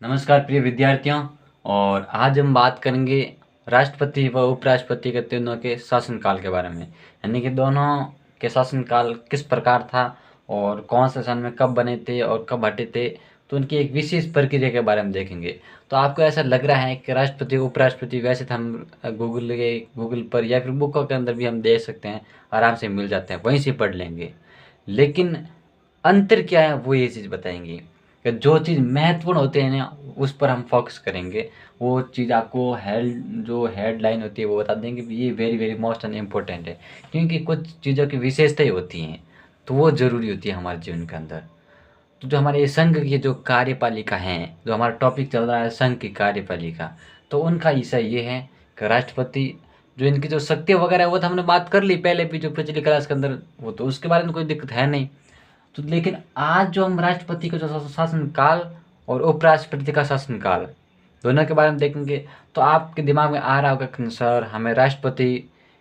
नमस्कार प्रिय विद्यार्थियों। और आज हम बात करेंगे राष्ट्रपति व उपराष्ट्रपति के तीनों के शासनकाल के बारे में, यानी कि दोनों के शासनकाल किस प्रकार था और कौन से सन में कब बने थे और कब हटे थे, तो उनकी एक विशेष प्रक्रिया के बारे में देखेंगे। तो आपको ऐसा लग रहा है कि राष्ट्रपति उपराष्ट्रपति वैसे तो हम गूगल पर या फिर बुकों के अंदर भी हम देख सकते हैं, आराम से मिल जाते हैं, वहीं से पढ़ लेंगे। लेकिन अंतर क्या है वो ये चीज़ बताएंगे कि जो चीज़ महत्वपूर्ण होते हैं ना उस पर हम फोकस करेंगे। वो चीज़ आपको हेडलाइन होती है वो बता देंगे कि ये very very most and important है, क्योंकि कुछ चीज़ों की विशेषताएं होती हैं तो वो ज़रूरी होती है हमारे जीवन के अंदर। तो जो हमारे संघ की जो कार्यपालिका हैं, जो हमारा टॉपिक चल रहा है संघ की कार्यपालिका, तो उनका हिस्सा ये है कि राष्ट्रपति जो इनकी जो शक्ति वगैरह है वो तो हमने बात कर ली पहले भी जो पिछली क्लास के अंदर, वो तो उसके बारे में कोई दिक्कत है नहीं। तो लेकिन आज जो हम राष्ट्रपति का जो शासनकाल और उपराष्ट्रपति का शासनकाल दोनों के बारे में देखेंगे, तो आपके दिमाग में आ रहा होगा कि सर हमें राष्ट्रपति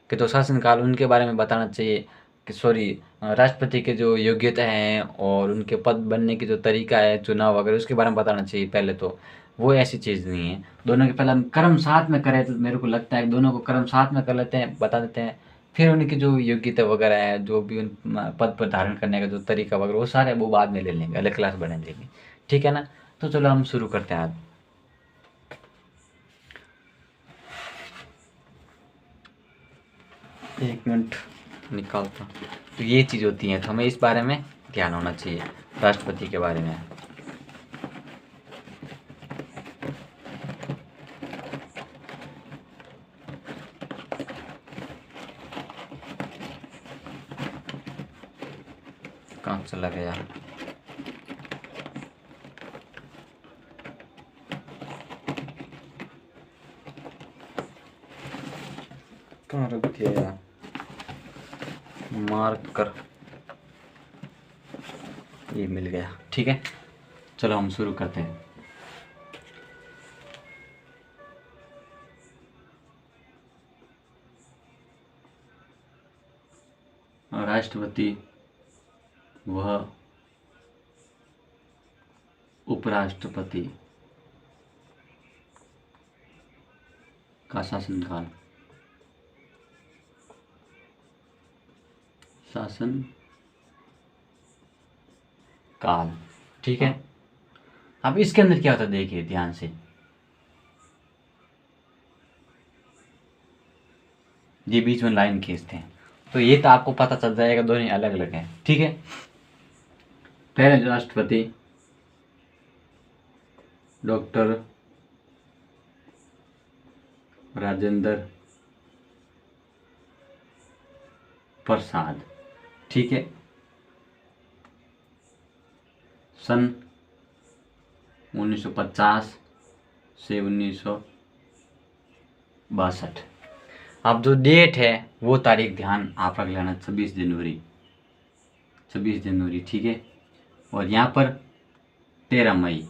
के जो शासनकाल उनके बारे में बताना चाहिए कि सॉरी, राष्ट्रपति के जो योग्यता हैं और उनके पद बनने की जो तरीका है चुनाव वगैरह उसके बारे में बताना चाहिए पहले। तो वो ऐसी चीज़ नहीं है। दोनों के पहले हम क्रम साथ में करें तो मेरे को लगता है कि दोनों को क्रम साथ में कर लेते हैं, बता देते हैं। फिर उनकी जो योग्यता वगैरह है, जो भी उन पद पर धारण करने का जो तरीका वगैरह वो सारे वो बाद में ले लेंगे, अलग क्लास बना लेंगे। ठीक है ना? तो चलो हम शुरू करते हैं आज। एक मिनट निकालता हूँ। तो ये चीज़ होती है, तो हमें इस बारे में ध्यान होना चाहिए राष्ट्रपति के बारे में। कहाँ चला गया? कहाँ रख दिया? मार्क कर, ये मिल गया। ठीक है, चलो हम शुरू करते हैं। राष्ट्रपति वह उपराष्ट्रपति का शासन काल। ठीक है, अब इसके अंदर क्या होता है देखिए ध्यान से। ये बीच में लाइन खींचते हैं तो ये तो आपको पता चल जाएगा दोनों अलग अलग हैं। ठीक है, पहले जो राष्ट्रपति डॉक्टर राजेंद्र प्रसाद। ठीक है, सन 1950 से 1962। अब जो डेट है वो तारीख ध्यान आप रख लेना, 26 जनवरी। 26 जनवरी, ठीक है। और यहाँ पर 13 मई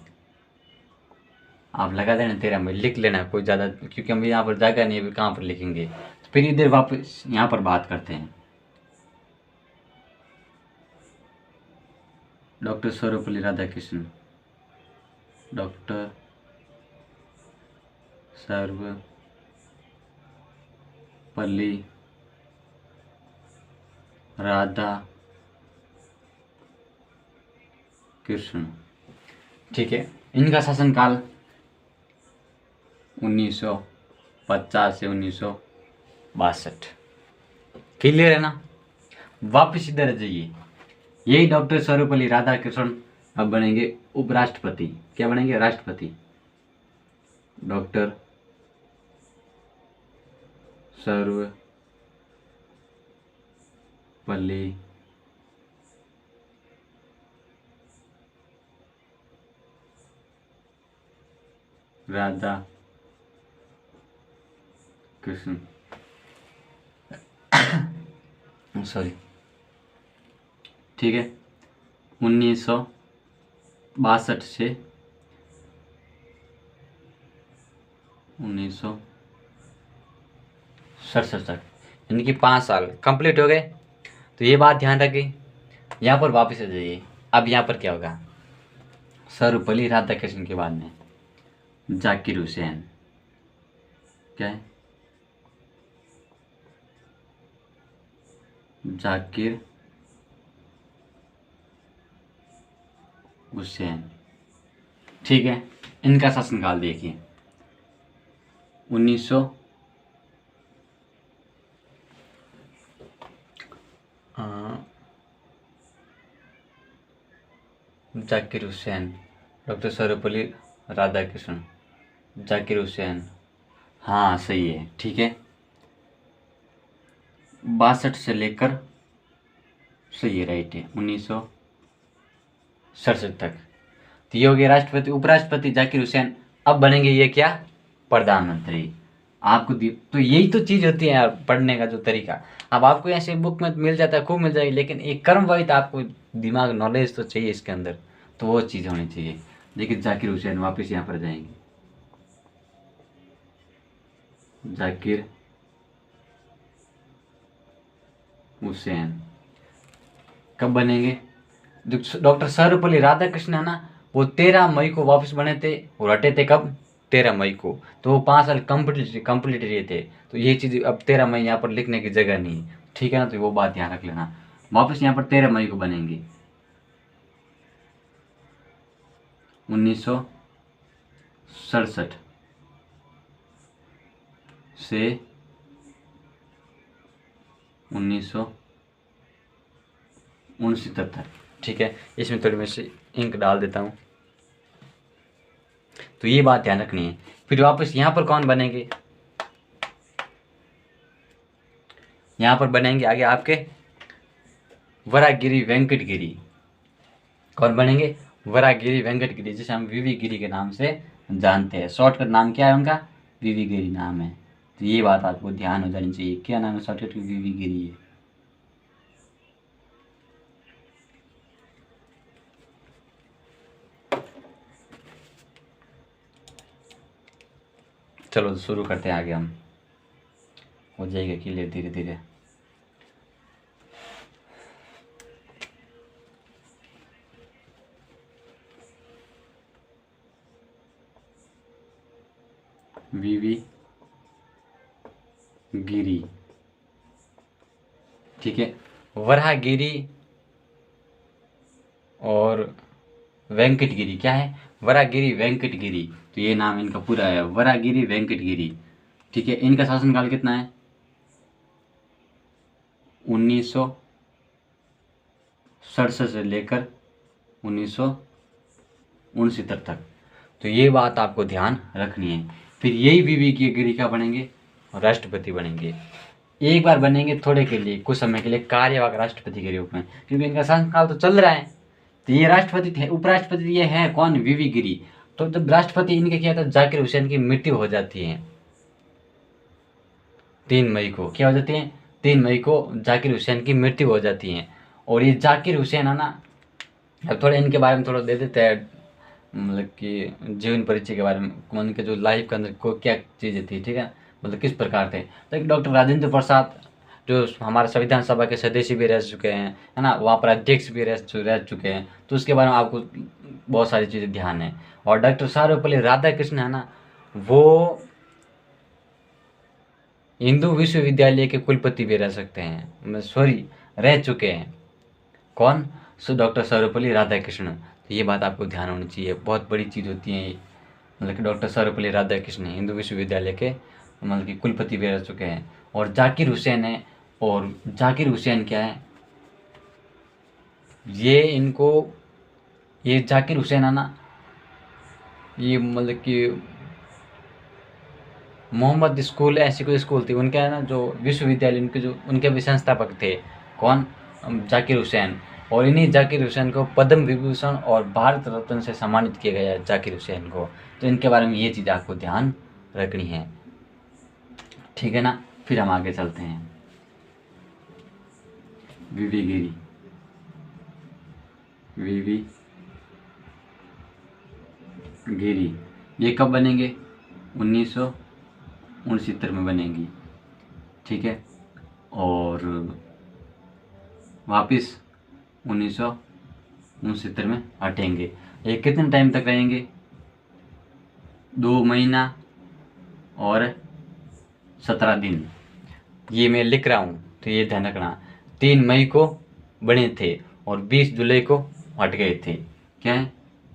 आप लगा देना, 13 मई लिख लेना, कोई ज़्यादा, क्योंकि हम यहाँ पर जगह नहीं है, कहाँ पर लिखेंगे। तो फिर इधर वापस यहाँ पर बात करते हैं। Doctor Sarvepalli Radhakrishnan, doctor Sarvepalli Radhakrishnan. ठीक है, इनका शासनकाल 1950 से 1962। क्लियर है ना? वापस इधर आ जाइए। यही डॉक्टर सर्वपल्ली राधाकृष्णन अब बनेंगे उपराष्ट्रपति। क्या बनेंगे? राष्ट्रपति। डॉक्टर सर्वपल्ली राधाकृष्णन, सॉरी, ठीक है, 1962 से 1967 तक, यानी कि 5 साल कंप्लीट हो गए। तो ये बात ध्यान रखिए। यहाँ पर वापस आ जाइए। अब यहाँ पर क्या होगा? सर्वपल्ली राधाकृष्णन के बाद में जाकिर हुसैन। क्या है? जाकिर हुसैन। ठीक है, इनका शासनकाल देखिए। 1900 जाकिर हुसैन, डॉक्टर सर्वपल्ली राधाकृष्णन, जाकिर हुसैन। हाँ सही है, ठीक है। 62 से लेकर, सही है, राइट है, 1967 तक। तो ये हो गया राष्ट्रपति। उपराष्ट्रपति जाकिर हुसैन। अब बनेंगे ये क्या? प्रधानमंत्री। आपको तो यही तो चीज़ होती है यार, पढ़ने का जो तरीका। अब आपको ऐसे बुक में मिल जाता है, खूब मिल जाएगी, लेकिन एक कर्म वाइज आपको दिमाग नॉलेज तो चाहिए इसके अंदर, तो वो चीज़ होनी चाहिए। देखिए जाकिर हुसैन, वापस यहाँ पर जाएंगे। जाकिर हुसैन कब बनेंगे? डॉक्टर सर्वपल्ली राधाकृष्णन है ना, वो 13 मई को वापस बने थे और हटे थे कब? 13 मई को। तो वो 5 साल कंप्लीट रहे थे। तो ये चीज़ अब 13 मई यहाँ पर लिखने की जगह नहीं है, ठीक है ना, तो वो बात ध्यान रख लेना। वापस यहाँ पर 13 मई को बनेंगे। 1967 से 1969 तक, ठीक है। इसमें थोड़ी मैं से इंक डाल देता हूँ, तो ये बात ध्यान रखनी है। फिर वापस यहाँ पर कौन बनेंगे? यहाँ पर बनेंगे आगे आपके वराहगिरी वेंकटगिरी। कौन बनेंगे? वराहगिरी वेंकटगिरी, जिसे हम वीवी गिरी के नाम से जानते हैं। शॉर्टकट नाम क्या है उनका? वीवी गिरी नाम है। तो ये बात आपको ध्यान हो जानी चाहिए, क्या नाम है शॉर्टकट? वीवी गिरी है। चलो शुरू करते हैं, आगे हम हो जाएगा क्लियर धीरे धीरे। वीवी गिरी, ठीक है। वराहगिरी और वेंकटगिरी क्या है? वराहगिरी वेंकटगिरी। तो ये नाम इनका पूरा है, वराहगिरी वेंकटगिरी, ठीक है। इनका शासनकाल कितना है? 1967 से लेकर 1969 तक। तो ये बात आपको ध्यान रखनी है। फिर यही वीवी की गिरी क्या बनेंगे? राष्ट्रपति बनेंगे। एक बार बनेंगे थोड़े के लिए, कुछ समय के लिए, कार्यवाहक राष्ट्रपति के रूप में, क्योंकि इनका शासनकाल तो चल रहा है। तो ये राष्ट्रपति थे, उपराष्ट्रपति ये है कौन? वीवी गिरी। तो जब राष्ट्रपति इनके किया था, जाकिर हुसैन की मृत्यु हो जाती है 3 मई को। क्या हो जाती है? 3 मई को जाकिर हुसैन की मृत्यु हो जाती है। और ये जाकिर हुसैन है ना, अब थोड़ा इनके बारे में थोड़ा दे देते हैं, मतलब कि जीवन परिचय के बारे में, उनके जो लाइफ के अंदर को क्या चीज़ें थी, ठीक है, मतलब किस प्रकार थे। तो एक डॉक्टर राजेंद्र प्रसाद, जो हमारे संविधान सभा के सदस्य भी रह चुके हैं, है ना, वहाँ पर अध्यक्ष भी रह चुके हैं, तो उसके बारे में आपको बहुत सारी चीज़ें ध्यान है। और डॉक्टर सर्वपल्ली राधाकृष्णन है ना, वो हिंदू विश्वविद्यालय के कुलपति भी रह सकते हैं, सॉरी, रह चुके हैं। कौन? डॉक्टर सर्वपल्ली राधाकृष्णन। तो ये बात आपको ध्यान होनी चाहिए, बहुत बड़ी चीज़ होती है ये। मतलब कि डॉक्टर सर्वपल्ली राधाकृष्णन हिंदू विश्वविद्यालय के मतलब कि कुलपति भी रह चुके हैं। और जाकिर हुसैन है, और जाकिर हुसैन क्या है? ये जाकिर हुसैन है ना, ये मतलब कि मोहम्मद स्कूल, ऐसी कोई स्कूल थी उनके, है ना, जो विश्वविद्यालय, उनके जो उनके भी संस्थापक थे। कौन? जाकिर हुसैन। और इन्हीं जाकिर हुसैन को पद्म विभूषण और भारत रत्न से सम्मानित किया गया है, जाकिर हुसैन को। तो इनके बारे में ये चीज़ आपको ध्यान रखनी है, ठीक है ना। फिर हम आगे चलते हैं। वीवी गिरी, वीवी गिरी, ये कब बनेंगे? 1969 में बनेंगी, ठीक है। और वापिस 1969 में हटेंगे। ये कितने टाइम तक रहेंगे? 2 महीना और 17 दिन, ये मैं लिख रहा हूँ तो ये ध्यान रखना। 3 मई को बने थे और 20 जुलाई को हट गए थे। क्या है?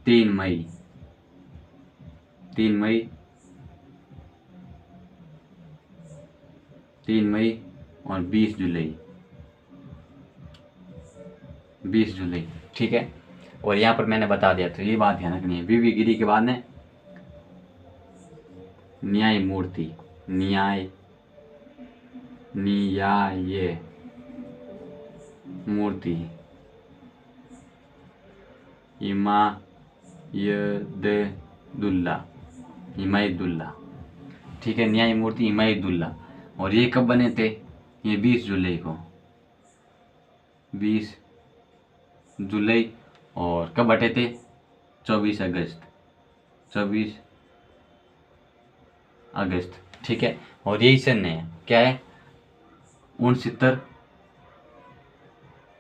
3 मई 3 मई 3 मई और 20 जुलाई 20 जुलाई, ठीक है। और यहाँ पर मैंने बता दिया, तो ये बात ध्यान रखनी है। वीवी गिरी के बाद में न्याय मूर्ति, न्याय मूर्ति, हिमायतुल्लाह, ठीक है। न्याय मूर्ति हिमायतुल्लाह। और ये कब बने थे? ये 20 जुलाई को, 20 जुलाई। और कब हटे थे? 24 अगस्त, 24 अगस्त, ठीक है। और यही सन है, क्या है? 69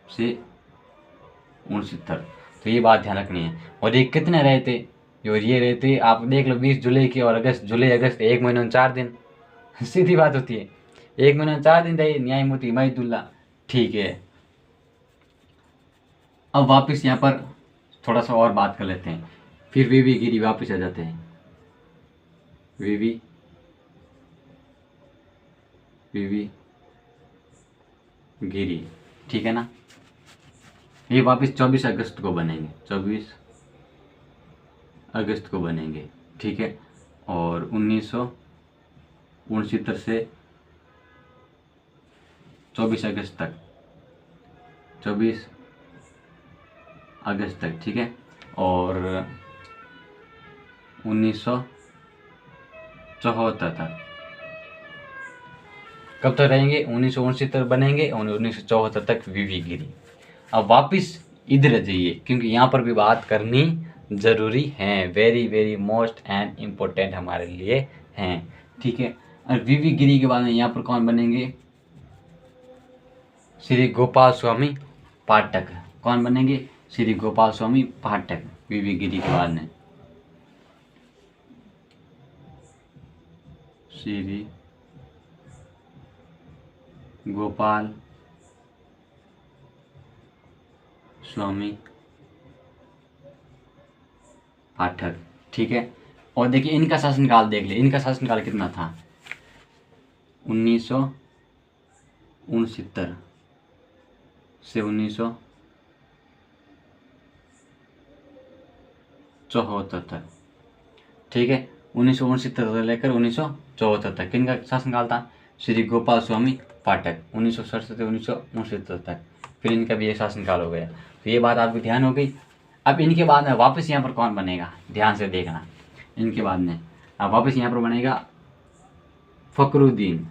से 69। तो ये बात ध्यान रखनी है। और ये कितने रहे थे? और ये रहे थे, आप देख लो, 20 जुलाई के और अगस्त, जुलाई अगस्त, 1 महीने और 4 दिन। सीधी बात होती है, 1 महीने और 4 दिन थे न्यायमूर्ति हिमायतुल्लाह, ठीक है। अब वापस यहाँ पर थोड़ा सा और बात कर लेते हैं, फिर वीवी गिरी वापस आ जाते हैं। वीवी गिरी, ठीक है ना। ये वापस 24 अगस्त को बनेंगे, 24 अगस्त को बनेंगे, ठीक है। और 1969 से 24 अगस्त तक, 24 अगस्त तक, ठीक है। और 1974 तक, कब तक रहेंगे? 1969 बनेंगे और 1974 तक वीवी गिरी। अब वापस इधर आ जाइए, क्योंकि यहाँ पर भी बात करनी ज़रूरी है, very very most and important हमारे लिए हैं, ठीक है। और वीवी गिरी के बाद में यहाँ पर कौन बनेंगे? श्री गोपाल स्वामी पाठक। कौन बनेंगे? श्री गोपाल स्वामी पाठक, वीवी गिरी के बाद में। श्री गोपाल स्वामी पाठक, ठीक है। और देखिए इनका शासनकाल देख ले, इनका शासनकाल कितना था? 1969 से 1974 तक, ठीक है। 1969 से लेकर 1974 तक किनका शासनकाल था? श्री गोपाल स्वामी पाठक, 1967 से 1969 तक। फिर इनका भी ये शासनकाल हो गया। तो ये बात आपकी ध्यान हो गई। अब इनके बाद में वापस यहाँ पर कौन बनेगा? ध्यान से देखना। इनके बाद में अब वापस यहाँ पर बनेगा फखरुद्दीन,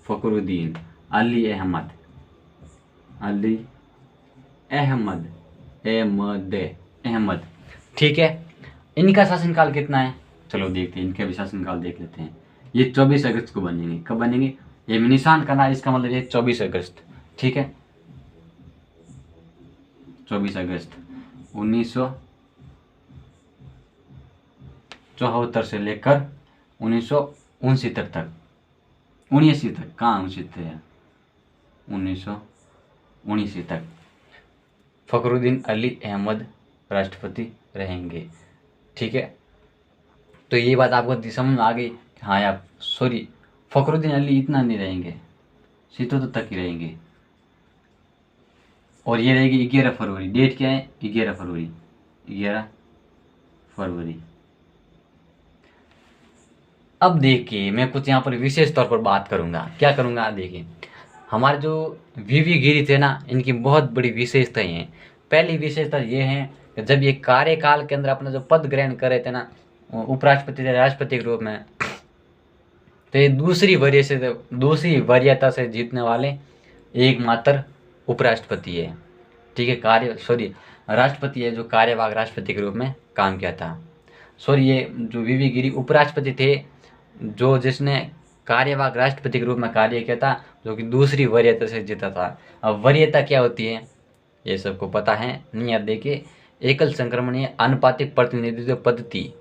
फखरुद्दीन अली अहमद, अहमद, ठीक है। इनका शासनकाल कितना है? चलो देखते हैं, इनका भी शासनकाल देख लेते हैं। ये 24 अगस्त को बनेंगे। कब बनेंगे? ये निशान करना, इसका मतलब ये 24 अगस्त, ठीक है। 24 अगस्त 1974 से लेकर 1969 तक, 79 तक, कहाँ 69 है, 1979 तक फखरुद्दीन अली अहमद राष्ट्रपति रहेंगे, ठीक है। तो ये बात आपको समझ में आ गई? हाँ यार, सॉरी, फखरुद्दीन अली इतना नहीं रहेंगे, 77 तक ही रहेंगे। और ये रहेगी 11 फरवरी। डेट क्या है? 11 फरवरी, 11 फरवरी। अब देखिए, मैं कुछ यहाँ पर विशेष तौर पर बात करूँगा। क्या करूँगा? देखिए, हमारे जो वीवी गिरी थे ना, इनकी बहुत बड़ी विशेषताएं हैं। पहली विशेषता ये है कि जब ये कार्यकाल के अंदर अपना जो पद ग्रहण कर रहे थे ना, उपराष्ट्रपति से राष्ट्रपति के रूप में, तो ये दूसरी वरीयता से जीतने वाले एकमात्र उपराष्ट्रपति है, ठीक है। राष्ट्रपति है जो कार्यवाहक राष्ट्रपति के रूप में काम किया था। ये जो वीवी गिरी उपराष्ट्रपति थे, जो जिसने कार्यवाहक राष्ट्रपति के रूप में कार्य किया था, जो कि दूसरी वरीयता से जीता था। अब वरीयता क्या होती है ये सबको पता है नहीं? अब देखिए, एकल संक्रमणीय आनुपातिक प्रतिनिधित्व पद्धति,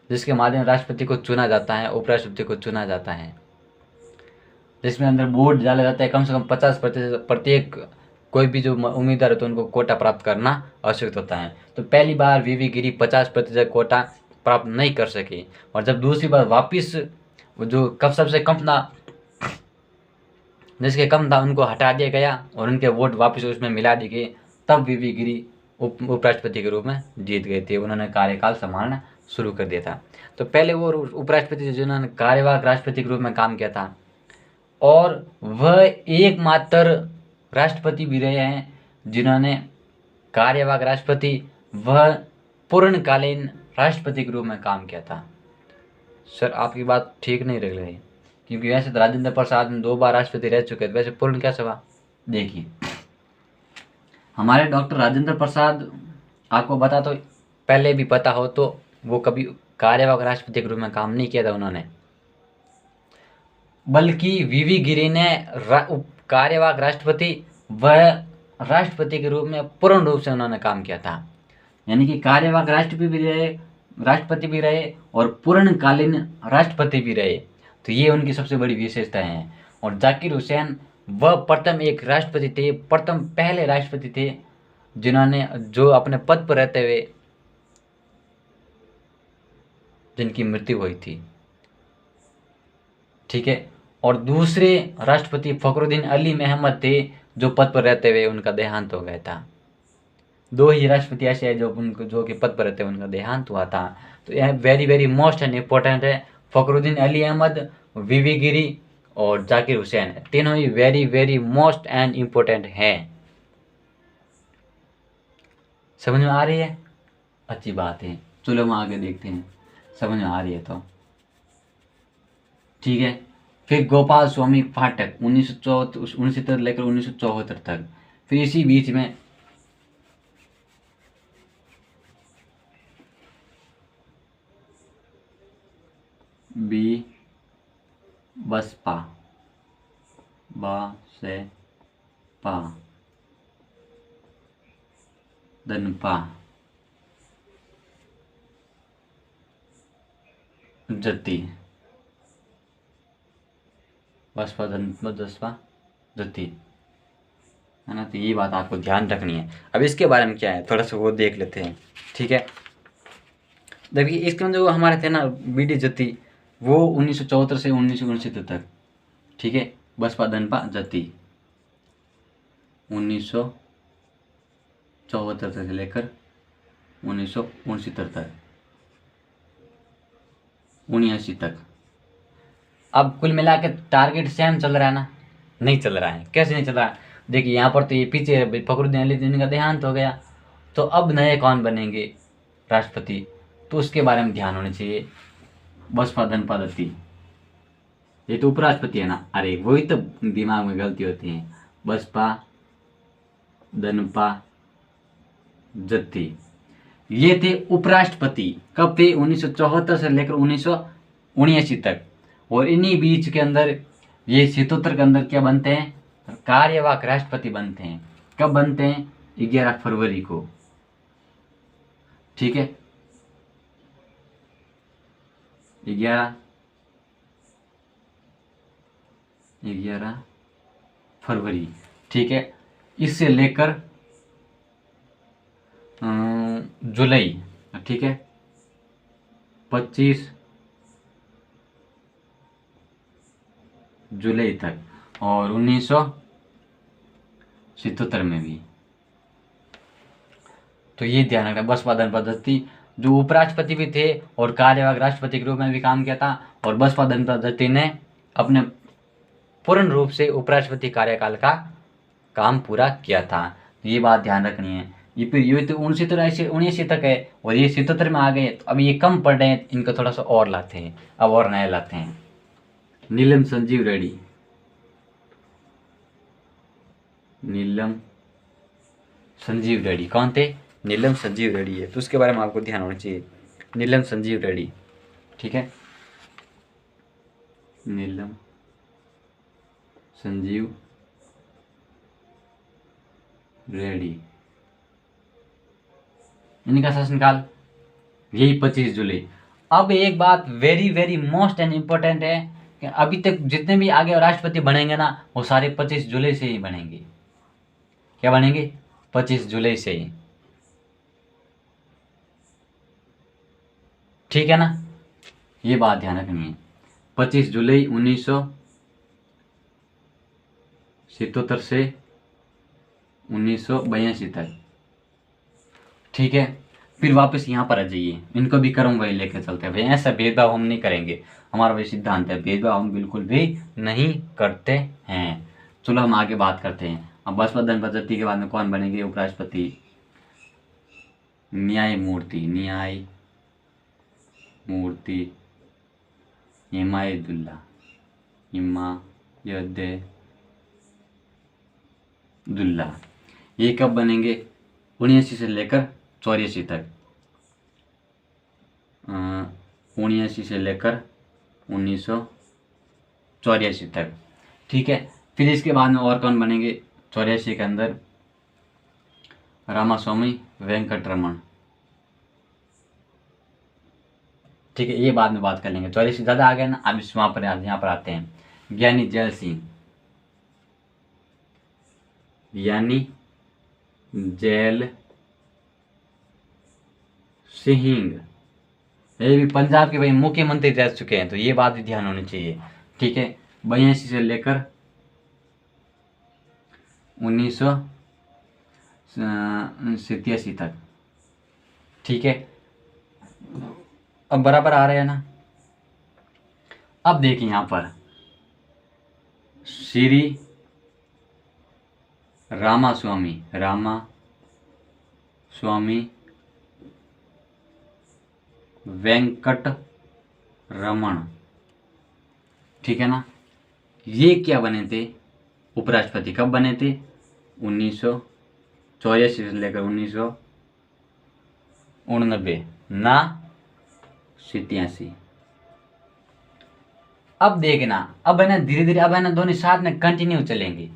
जिसके माध्यम राष्ट्रपति को चुना जाता है, उपराष्ट्रपति को चुना जाता है, जिसमें अंदर वोट डाला जाता है। कम से कम 50% प्रत्येक कोई भी जो उम्मीदवार होते हैं उनको कोटा प्राप्त करना आवश्यक होता है। तो पहली बार वीवी गिरी 50% कोटा प्राप्त नहीं कर सके, और जब दूसरी बार वापिस जो कब सबसे कम था, जिसके कम था उनको हटा दिया गया और उनके वोट वापस उसमें मिला दिए गए, तब वीवी गिरी उपराष्ट्रपति के रूप में जीत गए थे। उन्होंने कार्यकाल संभालना शुरू कर दिया था। तो पहले वो उपराष्ट्रपति जिन्होंने कार्यवाहक राष्ट्रपति के रूप में काम किया था, और वह एकमात्र राष्ट्रपति भी रहे हैं जिन्होंने कार्यवाहक राष्ट्रपति वह पूर्णकालीन राष्ट्रपति के रूप में काम किया था। सर आपकी बात ठीक नहीं लग रही, क्योंकि वैसे तो राजेंद्र प्रसाद 2 बार राष्ट्रपति रह चुके थे, वैसे पूर्ण क्या सभा। देखिए हमारे डॉक्टर राजेंद्र प्रसाद, आपको बता तो पहले भी पता हो तो, वो कभी कार्यवाहक राष्ट्रपति के रूप में काम नहीं किया था उन्होंने, बल्कि वीवी गिरी ने कार्यवाहक राष्ट्रपति वह राष्ट्रपति के रूप में पूर्ण रूप से उन्होंने काम किया था। यानी कि कार्यवाहक राष्ट्रपति भी रहे और पूर्णकालीन राष्ट्रपति भी रहे। तो ये उनकी सबसे बड़ी विशेषताएं हैं। और जाकिर हुसैन वह प्रथम एक राष्ट्रपति थे, प्रथम पहले राष्ट्रपति थे जिन्होंने जो अपने पद पर रहते हुए जिनकी मृत्यु हुई थी। ठीक है। और दूसरे राष्ट्रपति फखरुद्दीन अली अहमद थे जो पद पर रहते हुए उनका देहांत हो गया था। 2 ही राष्ट्रपति ऐसे हैं जो कि पद पर रहते हुए उनका देहांत हुआ था। तो यह very very most and important है। फखरुद्दीन अली अहमद, वीवी गिरी और जाकिर हुसैन, तीनों ही very very most and important हैं। समझ में आ रही है? अच्छी बात है। चलो हम आगे देखते हैं, समझ में आ रही है तो ठीक है। फिर गोपाल स्वामी पाठक 1969 लेकर 1974 तक। फिर इसी बीच में बी बसपा से पा दनपा जति बसपा दसपा जति है ना। तो ये बात आपको ध्यान रखनी है। अब इसके बारे में क्या है थोड़ा सा वो देख लेते हैं। ठीक है। देखिए इसके अंदर जो हमारे थे ना बीडी जति, वो 1974 से 1969 तक। ठीक है। बसपा दनपा जति 1974 से लेकर 1969 तक, 79 तक। अब कुल मिला के टारगेट सेम चल रहा है ना? नहीं चल रहा है। कैसे नहीं चल रहा है? देखिए यहाँ पर तो ये पीछे फखरुद्दीन अली का देहांत हो गया, तो अब नए कौन बनेंगे राष्ट्रपति, तो उसके बारे में ध्यान होना चाहिए। बसपा दनपा जति, ये तो उपराष्ट्रपति है ना। अरे वही तो दिमाग में गलती होती है। बसपा दनपा जति, ये थे उपराष्ट्रपति। कब थे? 1974 से लेकर 1979 तक। और इन्हीं बीच के अंदर ये 77 के अंदर क्या बनते हैं? कार्यवाहक राष्ट्रपति बनते हैं। कब बनते हैं? 11 फरवरी को। ठीक है। 11 फरवरी। ठीक है। इससे लेकर जुलाई, ठीक है, 25 जुलाई तक। और 1977 में भी। तो ये ध्यान रखना। बसपा दनपा जति जो उपराष्ट्रपति भी थे और कार्यवाहक राष्ट्रपति के रूप में भी काम किया था, और बसपा दनपा जति ने अपने पूर्ण रूप से उपराष्ट्रपति कार्यकाल का काम पूरा किया था। ये बात ध्यान रखनी है। ये फिर ये तो 1979 तक है और ये 77 में आ गए, तो अब ये कम पड़ रहे हैं, इनको थोड़ा सा और लाते हैं, अब और नए लाते हैं। नीलम संजीव रेड्डी, नीलम संजीव रेड्डी कौन थे? नीलम संजीव रेड्डी है, तो उसके बारे में आपको ध्यान होना चाहिए। नीलम संजीव रेड्डी, ठीक है, नीलम संजीव रेड्डी। इनका शासनकाल यही 25 जुलाई। अब एक बात very very most and important है कि अभी तक जितने भी आगे राष्ट्रपति बनेंगे ना, वो सारे 25 जुलाई से ही बनेंगे। क्या बनेंगे? 25 जुलाई से ही। ठीक है ना, ये बात ध्यान रखनी है। 25 जुलाई 1977 से 1982 तक। ठीक है, फिर वापस यहाँ पर आ जाइए, इनको भी कर्म वही लेकर चलते हैं भाई। ऐसा भेदभाव हम नहीं करेंगे, हमारा वही सिद्धांत है, भेदभाव हम बिल्कुल भी नहीं करते हैं। चलो हम आगे बात करते हैं। अब बसपा पद्धति के बाद में कौन बनेंगे उपराष्ट्रपति? न्यायमूर्ति हिमायतुल्लाह ये कब बनेंगे? 79 से लेकर 84 तक। 79 से लेकर 1984 तक। ठीक है, फिर इसके बाद में और कौन बनेंगे 84 के अंदर? रामास्वामी वेंकटरमण। ठीक है, ये बाद में बात कर लेंगे, 84 ज़्यादा आ गया ना। अब इस यहाँ पर आते हैं। ज्ञानी जैल सिंह, ये भी पंजाब के भाई मुख्यमंत्री रह चुके हैं, तो ये बात भी ध्यान होनी चाहिए। ठीक है, 82 से लेकर 1987 तक। ठीक है, अब बराबर आ रहे हैं ना। अब देखिए यहाँ पर श्री रामास्वामी वेंकट रमन। ठीक है ना, ये क्या बने थे? उपराष्ट्रपति कब बने थे? 1984 से लेकर 1989 ना 87। अब देखना, अब है ना धीरे धीरे, अब है ना दोनों साथ में कंटिन्यू चलेंगे।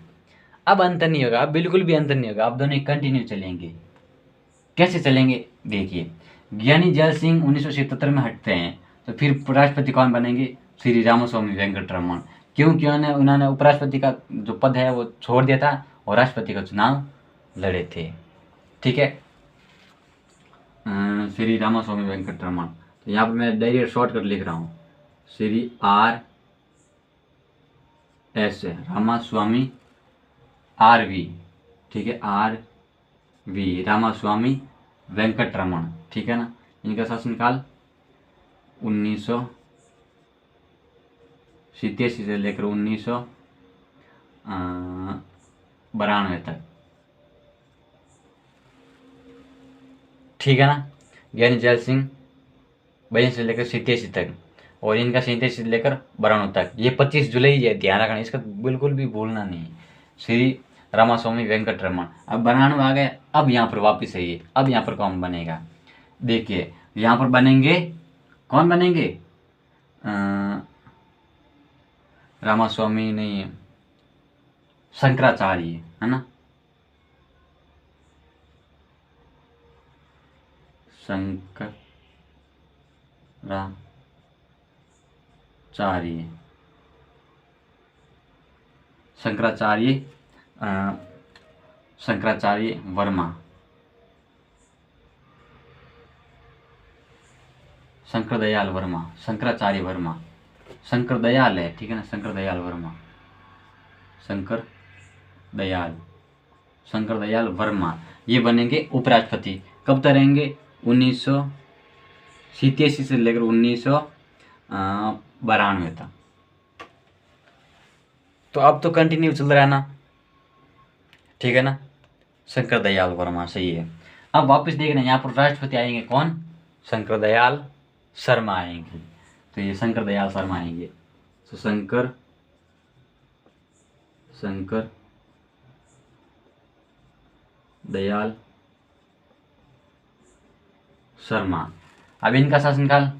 अब अंतर नहीं होगा, अब बिल्कुल भी अंतर नहीं होगा, अब दोनों कंटिन्यू चलेंगे। कैसे चलेंगे? देखिए, ज्ञानी जैल सिंह 1977 में हटते हैं, तो फिर राष्ट्रपति कौन बनेंगे? श्री रामास्वामी वेंकटरमण। क्योंकि उन्होंने उपराष्ट्रपति का जो पद है वो छोड़ दिया था और राष्ट्रपति का चुनाव लड़े थे। ठीक है, श्री रामास्वामी वेंकटरमण। तो यहाँ पर मैं डायरेक्ट शॉर्टकट लिख रहा हूँ, श्री RS रामास्वामी RV। ठीक है, RV रामास्वामी वेंकटरमण। ठीक है ना, इनका शासनकाल 1987 से लेकर 1992 तक। ठीक है ना, ज्ञानी जैल सिंह 82 से लेकर 87 तक, और इनका 87 से लेकर 92 तक। ये 25 जुलाई है, ध्यान रखना, इसका बिल्कुल भी भूलना नहीं। श्री रामास्वामी वेंकटरमण। अब 92 आ गए, अब यहाँ पर वापिस है ये। अब यहाँ पर कौन बनेगा? देखिए, यहाँ पर बनेंगे, कौन बनेंगे? रामास्वामी नहीं, शंकराचार्य, है ना, शंकराचार्य वर्मा। शंकरदयाल वर्मा, शंकराचार्य वर्मा, शंकरदयाल है। ठीक है ना, शंकरदयाल वर्मा, शंकरदयाल वर्मा, ये बनेंगे उपराष्ट्रपति। कब तक रहेंगे? 1987 से लेकर 1992 तक। तो अब तो कंटिन्यू चल रहा है ना। ठीक है ना, शंकरदयाल वर्मा सही है। अब वापस देखना, यहाँ पर राष्ट्रपति आएंगे कौन? शंकरदयाल शर्मा आएंगे। तो ये शंकरदयाल शर्मा आएंगे। तो शंकर दयाल शर्मा। अब इनका शासनकाल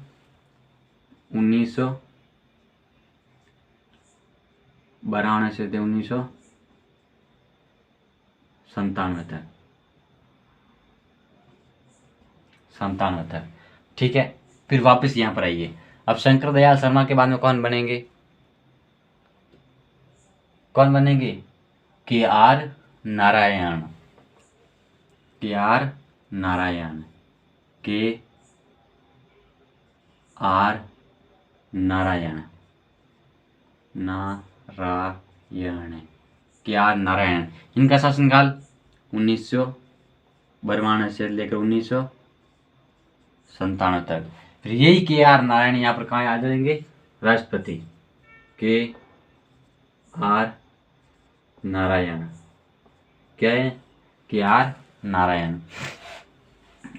1992 से 1997 तक। 97 तक। ठीक है, फिर वापस यहाँ पर आइए। अब शंकर दयाल शर्मा के बाद में कौन बनेंगे? कौन बनेंगे? के आर नारायण। के आर नारायण। के आर नारायण। नारायण। के आर नारायण। इनका शासनकाल 1952 से लेकर 1997 तक। फिर यही के आर नारायण यहाँ पर कहाँ आ जाएंगे? राष्ट्रपति। के आर नारायण। क्या है? के आर नारायण।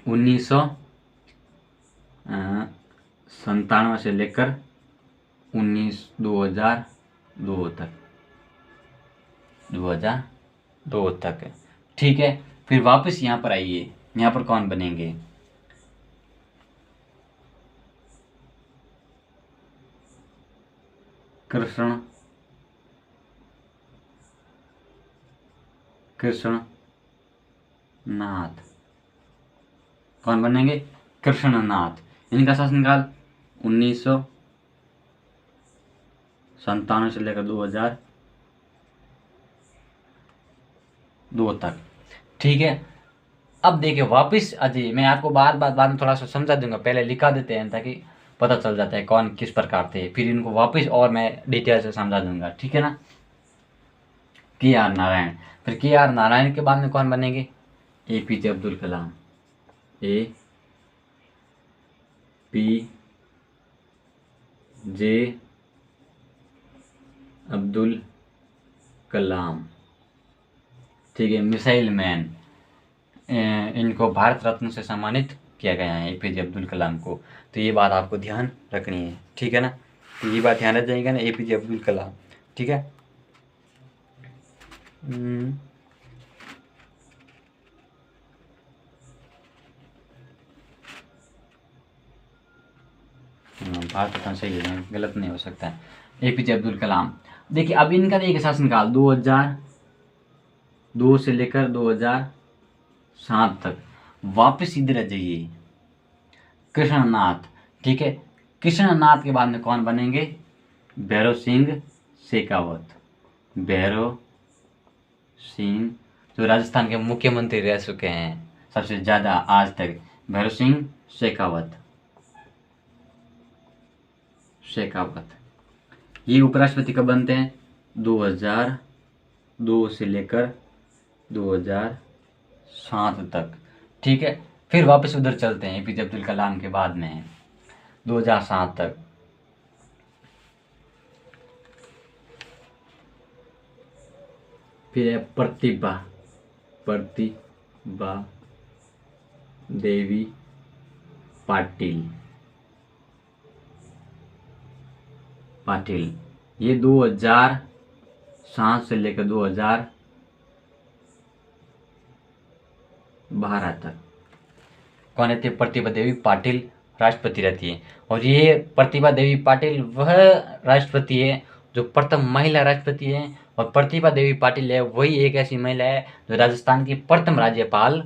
1997 से लेकर 2002 तक। 2002 तक। ठीक है, फिर वापस यहाँ पर आइए। यहाँ पर कौन बनेंगे? कृष्णनाथ। कौन बनेंगे? कृष्णनाथ। इनका शासनकाल 1997 से लेकर 2002 तक। ठीक है, अब देखिए वापस अजय, मैं आपको बाद में थोड़ा सा समझा दूंगा, पहले लिखा देते हैं ताकि पता चल जाता है कौन किस प्रकार थे, फिर इनको वापस और मैं डिटेल से समझा दूंगा। ठीक है ना? के आर नारायण। फिर के आर नारायण के बाद में कौन बनेंगे? APJ अब्दुल कलाम। APJ अब्दुल कलाम। ठीक है, मिसाइल मैन। इनको भारत रत्न से सम्मानित किया गया है APJ अब्दुल कलाम को। तो ये बात आपको ध्यान रखनी है। ठीक है ना? तो ये बात ध्यान रख जाएगा ना, APJ अब्दुल कलाम। ठीक है। भारत रत्न सही है, गलत नहीं हो सकता है। APJ अब्दुल कलाम। देखिए अब इनका देखिए शासनकाल 2002 से लेकर 2007 तक। वापस इधर आ जाइए। कृष्णनाथ। ठीक है, कृष्णनाथ के बाद में कौन बनेंगे? भैरव सिंह शेखावत। भैरव सिंह, जो राजस्थान के मुख्यमंत्री रह चुके हैं सबसे ज़्यादा आज तक, भैरव सिंह शेखावत। ये उपराष्ट्रपति कब बनते हैं? 2002 से लेकर 2007 तक। ठीक है, फिर वापस उधर चलते हैं APJ अब्दुल कलाम के बाद में 2007 तक। फिर है प्रतिभा देवी पाटिल। ये 2007 से लेकर 2012 तक। कौन रहती है? प्रतिभा देवी पाटिल राष्ट्रपति रहती है। और ये प्रतिभा देवी पाटिल वह राष्ट्रपति है जो प्रथम महिला राष्ट्रपति है, और प्रतिभा देवी पाटिल है वही एक ऐसी महिला है जो राजस्थान की प्रथम राज्यपाल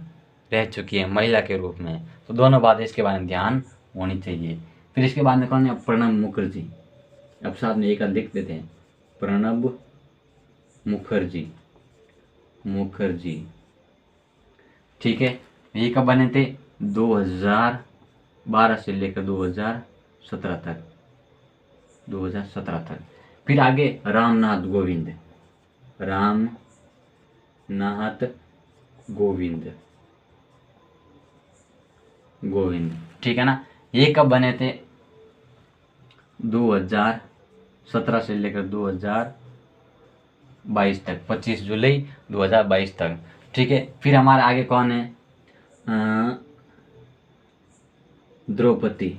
रह चुकी है महिला के रूप में। तो दोनों बातें इसके बारे में ध्यान होनी चाहिए। फिर इसके बाद में कौन है? प्रणब मुखर्जी। अब साथ में एक लिख देते हैं, प्रणब मुखर्जी। ठीक है, ये कब बने थे? 2012 से लेकर 2017 तक। फिर आगे रामनाथ गोविंद। ठीक है ना? ये कब बने थे? 2017 से लेकर 2022 तक, 25 जुलाई 2022 तक। ठीक है, फिर हमारे आगे कौन है? द्रौपदी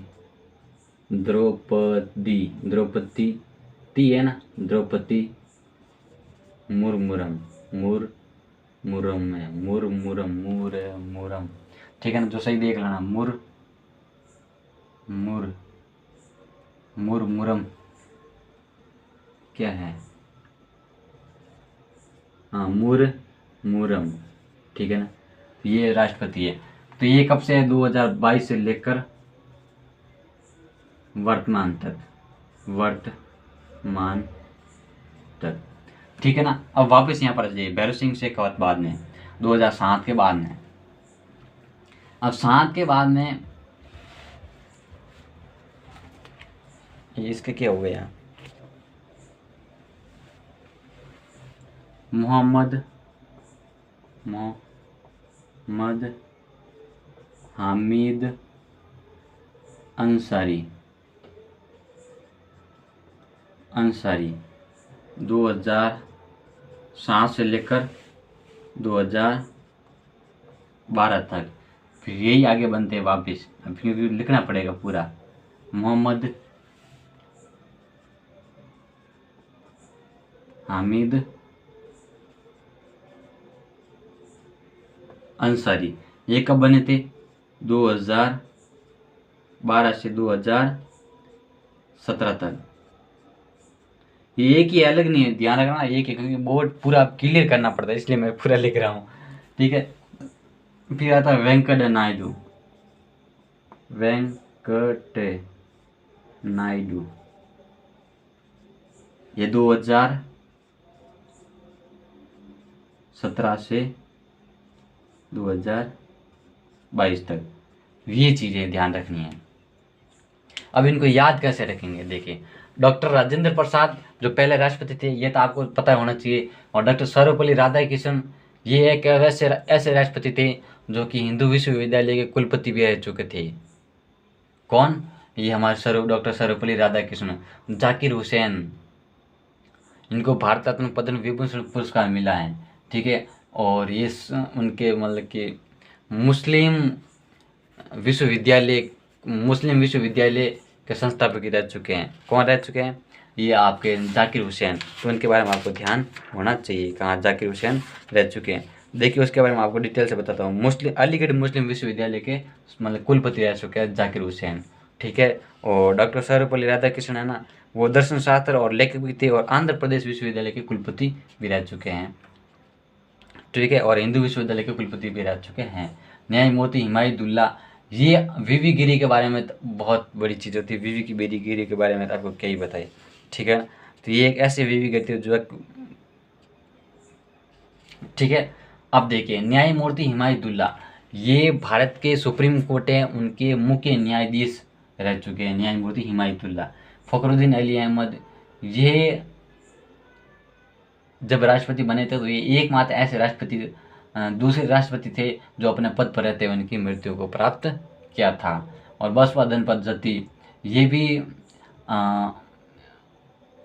है ना? द्रौपदी मुर्मुरम। ठीक है ना? जो सही देख लेना, मुरमुरम क्या है? हाँ, मुरमुरम। ठीक है ना? ये राष्ट्रपति है। तो ये कब से है? 2022 से लेकर वर्तमान तक, वर्तमान तक, ठीक है ना। अब वापस यहाँ पर आ जाइए, भैरव सिंह शेखावत बाद में 2007 के बाद में। अब 7 के बाद में ये इसके क्या हो गया, मोहम्मद हामिद अंसारी 2007 से लेकर 2012 तक। फिर यही आगे बनते हैं वापस, अब फिर लिखना पड़ेगा पूरा, मोहम्मद हामिद अंसारी। ये कब बने थे? 2012 से 2017 तक। ये एक ही, अलग नहीं है, ध्यान रखना एक ही, क्योंकि बोर्ड पूरा क्लियर करना पड़ता है, इसलिए मैं पूरा लिख रहा हूँ, ठीक है। फिर आता है वेंकट नायडू, ये 2017 से 2022 तक। ये चीज़ें ध्यान रखनी है। अब इनको याद कैसे रखेंगे? देखिए, डॉक्टर राजेंद्र प्रसाद जो पहले राष्ट्रपति थे, ये तो आपको पता होना चाहिए। और डॉक्टर सर्वपल्ली राधाकृष्णन, ये एक ऐसे राष्ट्रपति थे जो कि हिंदू विश्वविद्यालय के कुलपति भी रह चुके थे। कौन? ये हमारे डॉक्टर सर्वपल्ली राधाकृष्णन। जाकिर हुसैन, इनको भारत रत्न पद्म विभूषण पुरस्कार मिला है, ठीक है। और ये उनके मतलब कि मुस्लिम विश्वविद्यालय के संस्थापक रह चुके हैं। कौन रह चुके हैं? ये आपके जाकिर हुसैन। तो उनके बारे में आपको ध्यान होना चाहिए, कहाँ जाकिर हुसैन रह चुके हैं। देखिए, उसके बारे में आपको डिटेल से बताता हूँ। अलीगढ़ मुस्लिम विश्वविद्यालय के मतलब कुलपति रह चुके हैं जाकिर हुसैन, ठीक है। और डॉक्टर सर्वपल्ली राधाकृष्णन है ना, वो दर्शन शास्त्र और लेखक भी थे, और आंध्र प्रदेश विश्वविद्यालय के कुलपति भी रह चुके हैं, ठीक है। और हिंदू विश्वविद्यालय के कुलपति भी रह चुके हैं। न्यायमूर्ति हिमायतुल्लाह, ये वीवी गिरी के बारे में बहुत बड़ी चीज़ होती है। वीवी गिरी के बारे में आपको क्या ही बताए, ठीक है। तो ये एक ऐसे वीवी गिरी थी जो, ठीक है। अब देखिए, न्यायमूर्ति हिमायतुल्लाह, ये भारत के सुप्रीम कोर्ट है, उनके मुख्य न्यायाधीश रह चुके हैं न्यायमूर्ति हिमायतुल्लाह। फखरुद्दीन अली अहमद, ये जब राष्ट्रपति बने थे तो ये एकमात्र ऐसे राष्ट्रपति दूसरे राष्ट्रपति थे जो अपने पद पर रहते हुए उनकी मृत्यु को प्राप्त किया था। और बसपा धनपत जत्ती, ये भी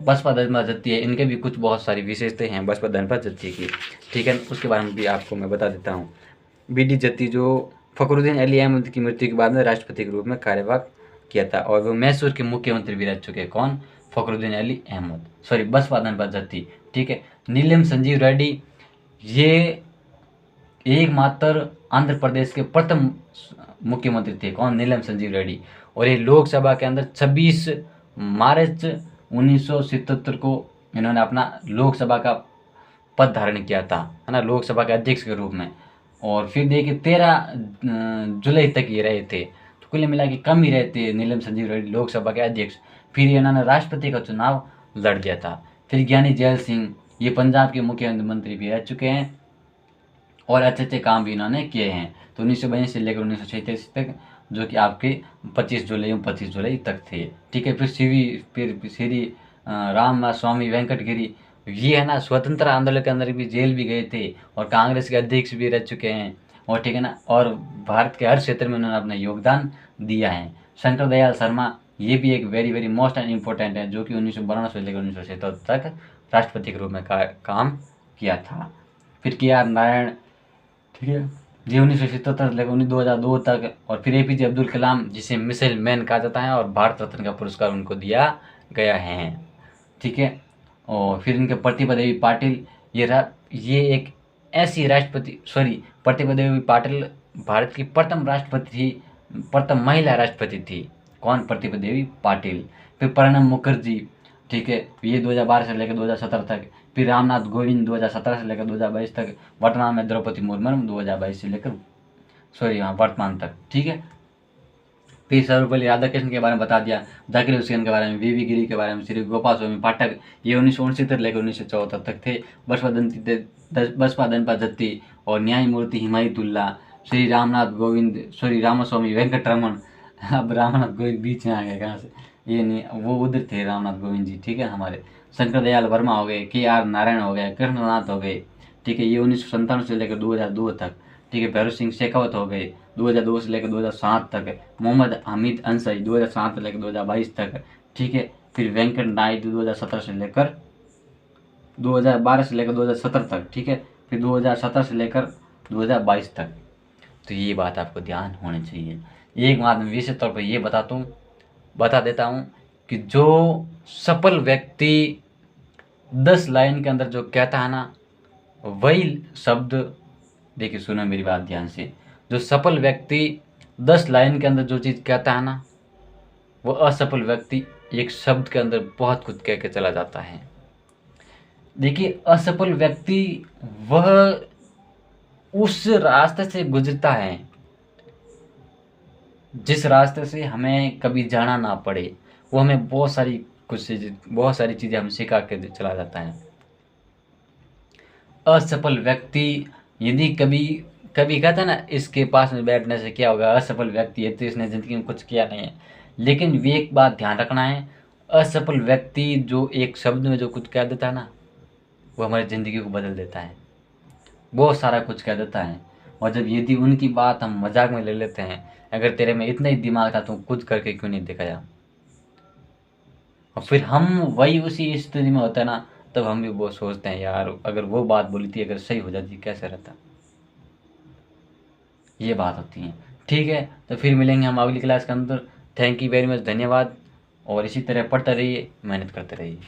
बसपा धनपत जत्ती है, इनके भी कुछ बहुत सारी विशेषताएं हैं बसपा धनपत जत्ती की, ठीक है। उसके बारे में भी आपको मैं बता देता हूँ। बीडी जत्ती जो फखरुद्दीन अली अहमद की मृत्यु के बाद में राष्ट्रपति के रूप में कार्यवाह किया था, और वो मैसूर के मुख्यमंत्री भी रह चुके हैं। कौन? फखरुद्दीन अली अहमद, सॉरी बसपा धनपत जत्ती, ठीक है। नीलम संजीव रेड्डी, ये एकमात्र आंध्र प्रदेश के प्रथम मुख्यमंत्री थे। कौन? नीलम संजीव रेड्डी। और ये लोकसभा के अंदर 26 मार्च 1977 को इन्होंने अपना लोकसभा का पद धारण किया था, है ना, लोकसभा के अध्यक्ष के रूप में। और फिर देखिए 13 जुलाई तक ये रहे थे, तो कुल मिला के कम ही रहे थे नीलम संजीव रेड्डी लोकसभा के अध्यक्ष। फिर इन्होंने राष्ट्रपति का चुनाव लड़ दिया था। फिर ज्ञानी जैल सिंह, ये पंजाब के मुख्यमंत्री भी रह चुके हैं, और अच्छे अच्छे काम भी इन्होंने किए हैं। तो 1982 से लेकर 1987 तक, जो कि आपके 25 जुलाई तक थे, ठीक है। फिर श्री राम स्वामी वेंकटगिरी, ये है ना, स्वतंत्र आंदोलन के अंदर भी जेल भी गए थे, और कांग्रेस के अध्यक्ष भी रह चुके हैं, और ठीक है ना, और भारत के हर क्षेत्र में उन्होंने अपना योगदान दिया है। शंकर दयाल शर्मा, ये भी एक very very most and important है, जो कि 1992 से लेकर 1977 तक राष्ट्रपति के रूप में काम किया था। फिर KR नारायण, ठीक है, ये 1977 से लेकर 2002 तक। और फिर APJ अब्दुल कलाम, जिसे मिसाइल मैन कहा जाता है, और भारत रत्न का पुरस्कार उनको दिया गया है, ठीक है। और फिर इनके प्रतिभा देवी पाटिल, ये एक ऐसी प्रतिभा देवी पाटिल भारत की प्रथम महिला राष्ट्रपति थी। कौन? प्रतिभा देवी पाटिल। फिर प्रणब मुखर्जी, ठीक है, ये 2012 से लेकर 2017 तक। फिर रामनाथ कोविंद 2017 से लेकर 2022 तक। वर्तमान में द्रौपदी मुर्मू 2022 से लेकर सॉरी हाँ वर्तमान तक, ठीक है। फिर सर्वपल्ली राधाकृष्णन के बारे में बता दिया, जाकिर हुसैन के बारे में, वीवी गिरी के बारे में, श्री गोपाल स्वामी पाठक, ये 1969 लेकर 1974 तक थे। बसपा दनपा दत्ती और न्यायमूर्ति हिमायतुल्लाह, श्री रामनाथ गोविंद, सॉरी रामास्वामी वेंकटरमन। अब रामनाथ गोविंद बीच में आ गए कहाँ से, ये नहीं, वो उधर थे रामनाथ गोविंद जी, ठीक है। हमारे शंकर दयाल वर्मा हो गए, KR नारायण हो गए, कृष्णनाथ हो गए, ठीक है, ये 1997 से लेकर 2002 तक, ठीक है। भैरव सिंह शेखावत हो गए 2002 से लेकर 2007 तक, मोहम्मद हमीद अंसारी 2007 से लेकर 2022 तक, ठीक है। फिर वेंकट नायडू 2017 से लेकर 2012 से लेकर 2017 तक, ठीक है। फिर 2017 से लेकर 2022 तक। तो ये बात आपको ध्यान होनी चाहिए। एक बात मैं विशेष तौर पर ये बता देता हूँ कि जो सफल व्यक्ति 10 लाइन के अंदर जो कहता है ना, वही शब्द, देखिए सुनो मेरी बात ध्यान से, जो सफल व्यक्ति 10 लाइन के अंदर जो चीज़ कहता है ना, वो असफल व्यक्ति एक शब्द के अंदर बहुत कुछ कह के चला जाता है। देखिए असफल व्यक्ति वह उस रास्ते से गुजरता है जिस रास्ते से हमें कभी जाना ना पड़े, वो हमें बहुत सारी चीज़ें हमें सिखा के चला जाता है। असफल व्यक्ति यदि कभी कभी कहता है ना, इसके पास में बैठने से क्या होगा, असफल व्यक्ति है तो इसने ज़िंदगी में कुछ किया नहीं है। लेकिन वे एक बात ध्यान रखना है, असफल व्यक्ति जो एक शब्द में जो कुछ कह देता है ना, वो हमारी ज़िंदगी को बदल देता है, बहुत सारा कुछ कह देता है। और जब यदि उनकी बात हम मजाक में ले लेते हैं, अगर तेरे में इतना ही दिमाग था तो कुछ करके क्यों नहीं दिखाया, और फिर हम वही उसी स्थिति में होता है ना, तब हम भी वो सोचते हैं यार अगर वो बात बोली थी अगर सही हो जाती कैसे रहता। ये बात होती है, ठीक है। तो फिर मिलेंगे हम अगली क्लास के अंदर। थैंक यू वेरी मच, धन्यवाद। और इसी तरह पढ़ते रहिए, मेहनत करते रहिए।